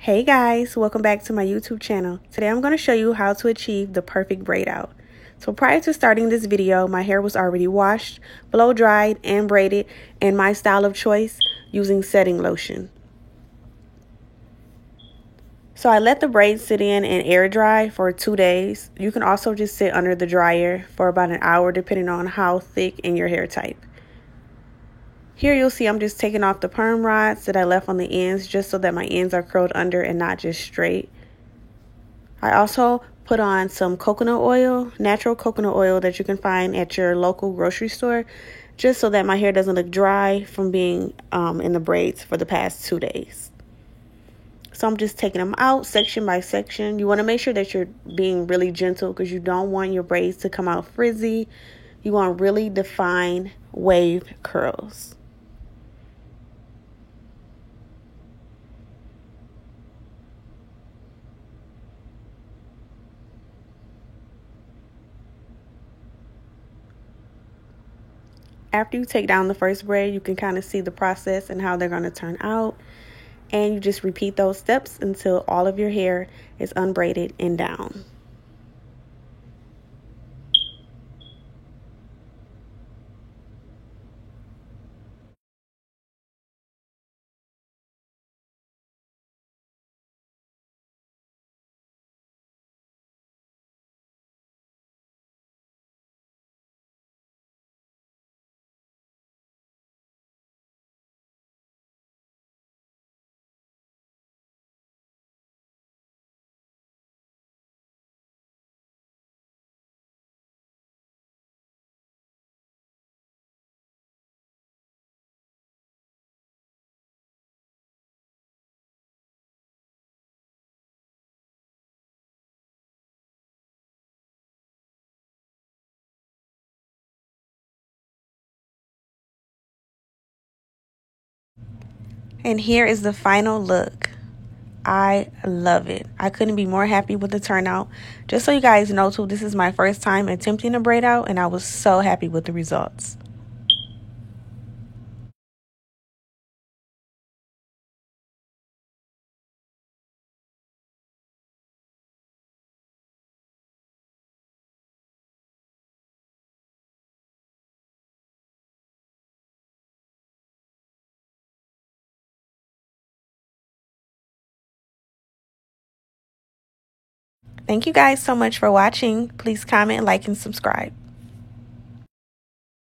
Hey guys, welcome back to my YouTube channel. Today I'm going to show you how to achieve the perfect braid out. So prior to starting this video, my hair was already washed, blow dried, and braided in my style of choice using setting lotion. So I let the braids sit in and air dry for 2 days. You can also just sit under the dryer for about an hour depending on how thick and your hair type. Here you'll see I'm just taking off the perm rods that I left on the ends just so that my ends are curled under and not just straight. I also put on some coconut oil, natural coconut oil that you can find at your local grocery store, just so that my hair doesn't look dry from being in the braids for the past 2 days. So I'm just taking them out section by section. You want to make sure that you're being really gentle because you don't want your braids to come out frizzy. You want really defined wave curls. After you take down the first braid, you can kind of see the process and how they're going to turn out. And you just repeat those steps until all of your hair is unbraided and down. And here is the final look. I love it. I couldn't be more happy with the turnout. Just so you guys know too, this is my first time attempting a braid out and I was so happy with the results. Thank you guys so much for watching. Please comment, like, and subscribe.